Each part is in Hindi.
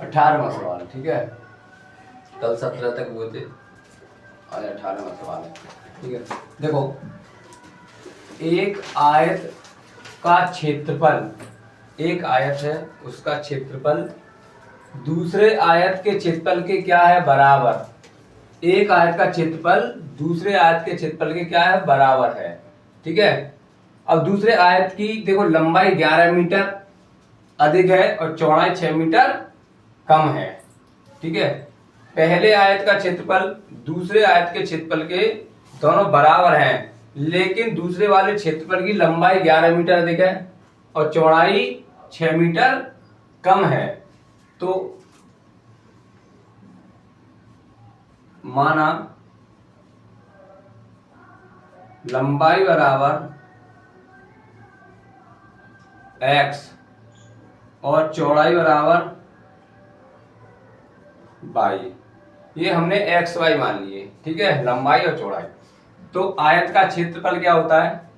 18वां सवाल। ठीक है, कल 17 तक हुए थे, आज 18वां सवाल है। ठीक है, देखो एक आयत का क्षेत्रफल, एक आयत है उसका क्षेत्रफल दूसरे आयत के क्षेत्रफल के क्या है बराबर। एक आयत का क्षेत्रफल दूसरे आयत के क्षेत्रफल के क्या है बराबर है। ठीक है, अब दूसरे आयत की देखो लंबाई 11 मीटर अधिक है और चौड़ाई 6 मीटर कम है। ठीक है, पहले आयत का क्षेत्रफल दूसरे आयत के क्षेत्रफल के दोनों बराबर हैं, लेकिन दूसरे वाले क्षेत्रफल की लंबाई 11 मीटर अधिक है और चौड़ाई 6 मीटर कम है। तो माना लंबाई बराबर x और चौड़ाई बराबर y, ये हमने एक्स वाई मान लिए। ठीक है, लंबाई और चौड़ाई। तो आयत का क्षेत्रफल क्या होता है,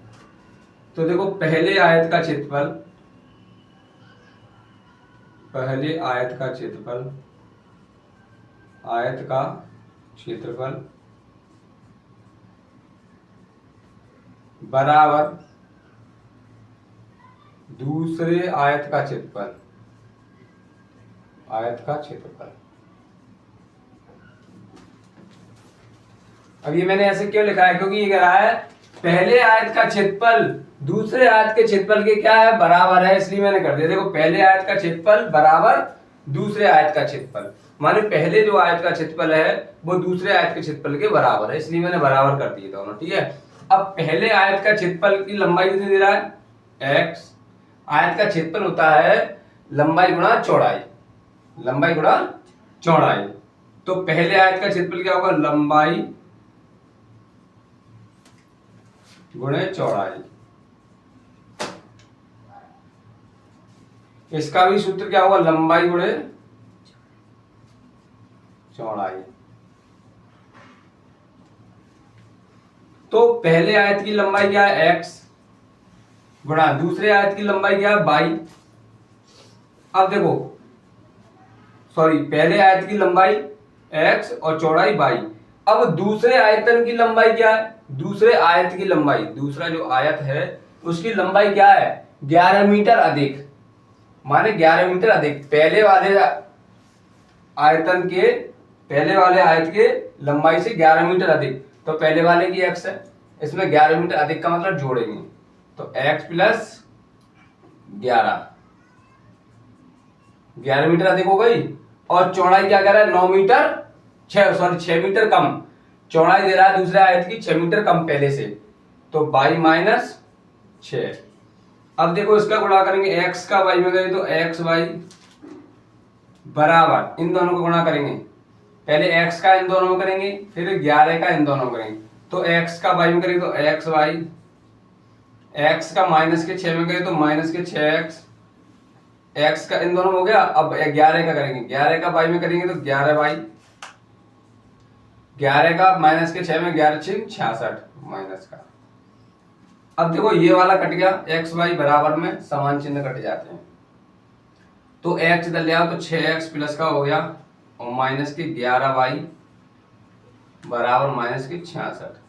तो देखो पहले आयत का क्षेत्रफल, पहले आयत का क्षेत्रफल, आयत का क्षेत्रफल बराबर दूसरे आयत का क्षेत्रफल, आयत का क्षेत्रफल। अब ये मैंने ऐसे क्यों लिखा है, क्योंकि ये कह रहा है पहले आयत का क्षेत्रफल दूसरे आयत के क्षेत्रफल के क्या है बराबर है, इसलिए मैंने कर दिया। देखो पहले आयत का क्षेत्रफल बराबर दूसरे आयत का क्षेत्रफल, माने पहले जो आयत का क्षेत्रफल है वो दूसरे आयत के क्षेत्रफल के बराबर है, इसलिए मैंने बराबर कर दिए दोनों। ठीक है, अब पहले आयत का क्षेत्रफल की लंबाई कितनी दे रहा है x, आयत का क्षेत्रफल होता है लंबाई गुणा चौड़ाई, लंबाई गुणा चौड़ाई। तो पहले आयत का क्षेत्रफल क्या होगा, लंबाई गुणे चौड़ाई। इसका भी सूत्र क्या होगा, लंबाई गुणे चौड़ाई। तो पहले आयत की लंबाई क्या है x गुणा दूसरे आयत की लंबाई क्या है y। अब देखो सॉरी, पहले आयत की लंबाई x और चौड़ाई y। अब दूसरे आयतन की लंबाई क्या है, दूसरे आयत की लंबाई, दूसरा जो आयत है उसकी लंबाई क्या है 11 मीटर अधिक, माने 11 मीटर अधिक। पहले वाले आयतन के, पहले वाले आयत के लंबाई से 11 मीटर अधिक, तो पहले वाले की x है, इसमें 11 मीटर अधिक का मतलब जोड़ेंगे तो x प्लस 11 मीटर अधिक हो गई। और चौड़ाई क्या कह रहा है 9 मीटर 6 मीटर कम, चौड़ाई दे रहा है दूसरे आयत की 6 मीटर कम पहले से, तो y माइनस 6। अब देखो इसका गुणा करेंगे x का y में करें तो x y बराबर, इन दोनों को गुणा करेंगे, पहले x का इन दोनों में करेंगे फिर 11 का इन दोनों में करेंगे, तो x का y में करेंगे तो x y, x का माइनस के 6 में करेंगे तो माइनस के 6x, x का इन दोनों में हो गया। अब 11 का करेंगे, 11 का y में करेंगे तो 11y, 11 का माइनस के 6 में 11 6 66 माइनस का। अब देखो ये वाला कट गया, x y बराबर में समान चिन्ह कट जाते हैं, तो x इधर ले आओ तो 6x प्लस का हो गया और माइनस के 11y बराबर माइनस के 66,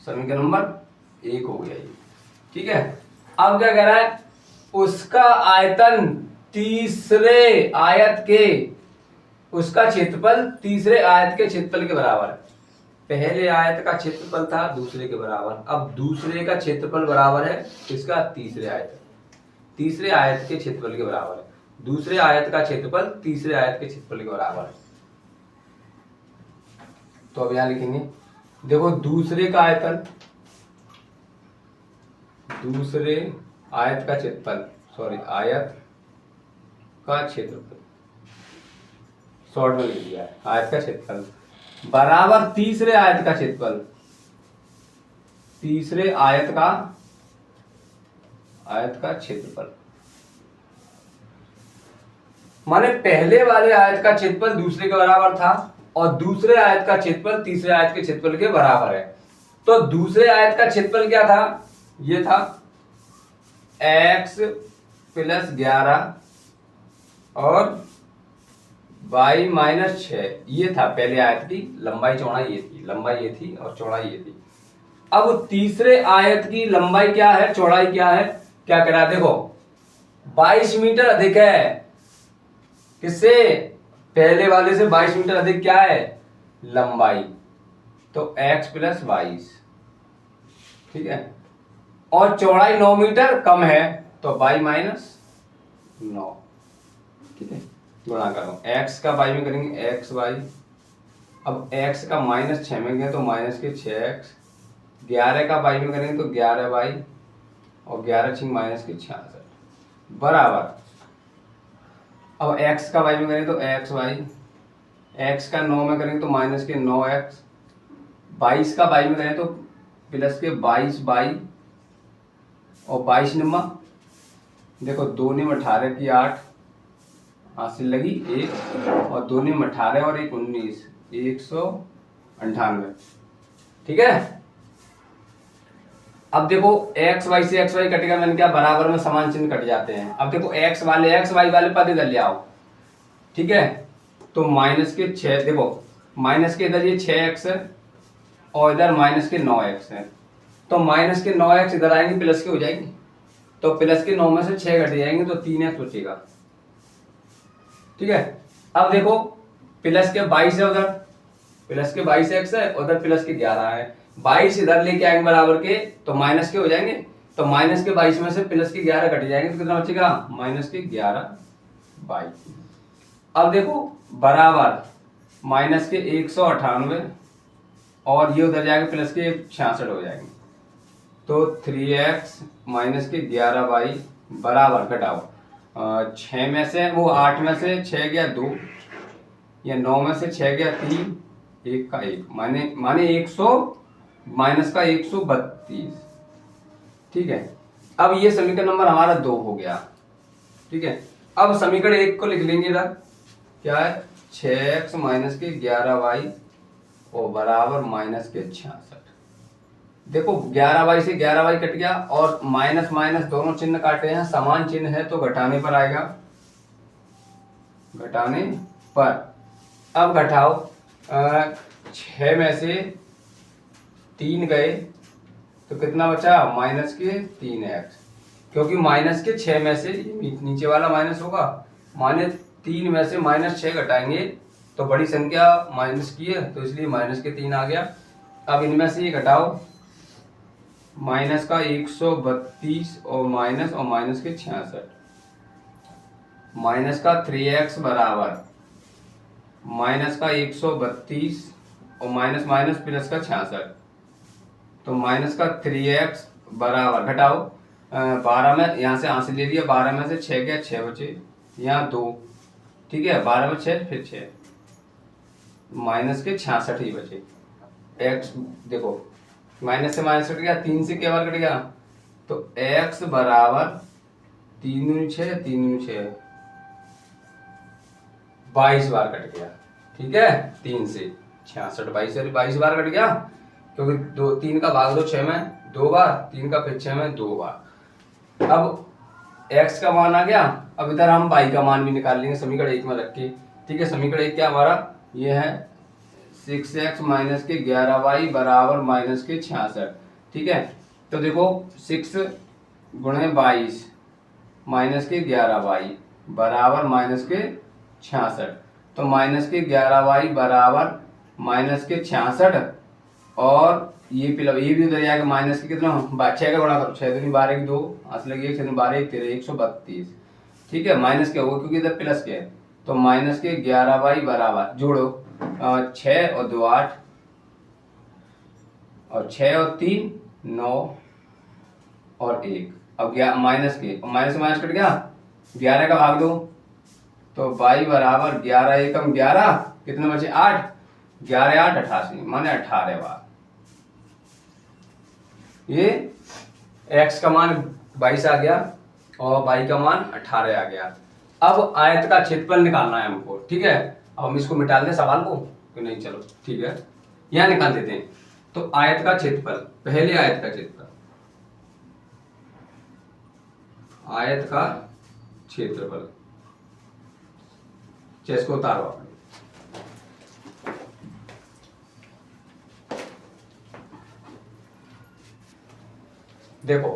समीकरण नंबर 1 हो गया ये। ठीक है, अब क्या कह रहा है, उसका आयतन तीसरे आयत के, उसका क्षेत्रफल तीसरे आयत के क्षेत्रफल के बराबर है। पहले आयत का क्षेत्रफल था दूसरे के बराबर, अब दूसरे का क्षेत्रफल बराबर है इसका तीसरे आयत, तीसरे आयत के क्षेत्रफल के बराबर है, दूसरे आयत का क्षेत्रफल तीसरे आयत के क्षेत्रफल के बराबर है। तो अब यहां लिखेंगे, देखो दूसरे का आयतन, दूसरे आयत का क्षेत्रफल, सॉरी आयत का क्षेत्रफल, शॉर्ट में लिख दिया है, आयत का क्षेत्रफल बराबर तीसरे आयत का क्षेत्रफल, तीसरे आयत का क्षेत्रफल। माने पहले वाले आयत का क्षेत्रफल दूसरे के बराबर था और दूसरे आयत का क्षेत्रफल तीसरे आयत के क्षेत्रफल के बराबर है। तो दूसरे आयत का क्षेत्रफल क्या था, ये था x प्लस 11 और बाई माइनस 6, ये था पहले आयत की लंबाई चौड़ाई ये थी, लंबाई ये थी और चौड़ाई ये थी। अब तीसरे आयत की लंबाई क्या है, चौड़ाई क्या है, क्या कह रहा है, देखो 22 मीटर अधिक है, किससे, पहले वाले से 22 मीटर अधिक क्या है, लंबाई, तो x प्लस 22, ठीक है, और चौड़ाई 9 मीटर कम है, तो बाई माइनस 9, ठीक है, गुणा करो, x का बाई में करेंगे x बाई, अब x का माइनस 6 में गए तो माइनस के 6x, 11 का बाई में करेंगे तो 11 बाई, और 11 छिंग माइनस के 66 बराबर, अब x का बाई में करेंगे तो x बाई, x का 9 में करेंगे तो माइनस के 9x, 22 का बाई में करेंगे तो प्लस के 22 बाई, और 22 निम्मा, देखो 2 निम 18 की 8, हासिल लगी 1, और 2 निम 18 और 1 19, 198, ठीक है। अब देखो एक्स वाई से एक्स वाई कटेगा, मैंने क्या बराबर में समान चिन्ह कट जाते हैं। अब देखो एक्स वाई वाले पद इधर ले आओ, ठीक है, तो माइनस के 6, देखो माइनस के इधर ये 6x है और इधर माइनस के 9x है, तो माइनस के 9x इधर आएंगे प्लस के हो जाएंगे, तो प्लस के 9 में से 6 घट जाएंगे तो 3x बचेगा, ठीक है। अब देखो प्लस के 22 है, उधर प्लस के 22x है, उधर प्लस के 11 है, 22 इधर लेके आएंगे बराबर के तो माइनस के हो जाएंगे, तो माइनस के 22 में से प्लस के 11 घट जाएंगे तो कितना बचेगा, माइनस के 11 22। अब देखो बराबर माइनस के 198 और ये उधर जाएगा प्लस के 66 हो जाएंगे, तो 3x माइनस के 11 बाई बराबर घटाओ 6 में से वो 8 में से 6 गया 2, या 9 में से 6 गया 3, 1 का 1, माने 100 माइनस का 132, ठीक है। अब ये समीकरण नंबर हमारा 2 हो गया, ठीक है। अब समीकरण 1 को लिख लेंगे इधर, क्या है 6x माइनस के 11y और बराबर माइनस के 66। देखो 11y से 11y कट गया और माइनस माइनस दोनों चिन्ह काटे हैं, समान चिन्ह है तो घटाने पर आएगा, घटाने पर। अब घटाओ 6 में से 3 गए तो कितना बचा, माइनस के 3x, क्योंकि माइनस के 6 में से नीचे वाला माइनस होगा, माने 3 में से माइनस 6 घटाएंगे तो बड़ी संख्या माइनस की है तो इसलिए माइनस के 3 आ गया। अब इनमें से ये घटाओ, माइनस का 132 और माइनस के 66, माइनस का 3x बराबर माइनस का 132 और माइनस माइनस प्लस का 66, तो माइनस का 3x बराबर घटाओ 12 में यहाँ से हासिल ले लिया, 12 में से 6 गया 6 बचे, यहाँ 2, ठीक है, 12 में 6 फिर 6, माइनस के 66 ही बचे। x देखो माइनस से माइनस कट गया, 3 से क्या बार कट गया, तो x बराबर 3 6 3 6 22 बार कट गया, ठीक है, 3 से 66 22 बार कट गया, क्योंकि 3 का भाग दो 6 में 2 बार, 3 का फिर 6 में 2 बार। अब x का मान आ गया, अब इधर हम y का मान भी निकाल लेंगे समीकरण 1 में रख के, ठीक है। समीकरण 1 क्या हमारा ये है 6x माइनस के 11y बराबर माइनस के 66, ठीक है। तो देखो 6 गुणे 22 माइनस के 11y बराबर माइनस के 66, तो माइनस के 11y बराबर माइनस के 66, और ये भी उधर जाएगा माइनस के कितना 6 का गुणा करो, 6 दूनी 12 की 2, हासिल लगी 1 6 12 1 13 132, ठीक है। माइनस क्या होगा क्योंकि इधर प्लस के है, तो माइनस के 11y बराबर जोड़ो 6 और 2 8 और 6 और 3 9 और 1, अब माइनस के माइनस से माइनस कट गया, 11 का भाग दो तो y बराबर 11 एकम 11 कितने बचे 8, 11 8 88 माने 18 बार। ये x का मान 22 आ गया और y का मान 18 आ गया। अब आयत का क्षेत्रफल निकालना है हमको, ठीक है। अब हम इसको मिटा दें सवाल को कि नहीं, चलो ठीक है, यहाँ निकाल देते हैं। तो आयत का क्षेत्रफल, पहले आयत का क्षेत्रफल, आयत का क्षेत्रफल, चलिए इसको उतारो आप। देखो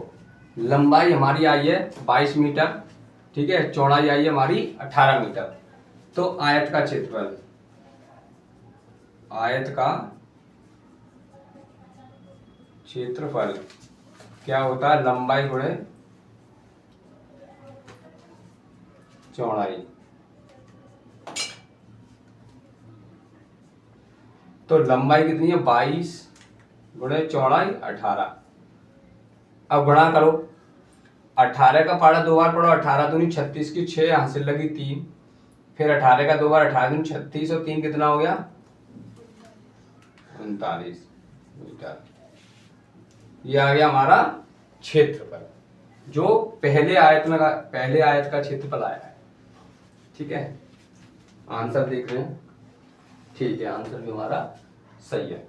लंबाई हमारी आई है 22 मीटर, ठीक है, चौड़ाई आई है हमारी 18 मीटर। तो आयत का क्षेत्रफल, आयत का क्षेत्रफल क्या होता है, लंबाई गुणे चौड़ाई। तो लंबाई कितनी है 22 गुणे चौड़ाई 18। अब गुणा करो, 18 का पारा 2 बार पढ़ो, 18 दूनी 36 की 6, यहां से लगी 3, फिर 18 का 2 बार 18 दूनी 36 और 3 कितना हो गया 39 मीटर। ये आ गया हमारा क्षेत्रफल, जो पहले आयत का क्षेत्रफल आया है। ठीक है, आंसर देख रहे हैं, ठीक है, आंसर भी हमारा सही है।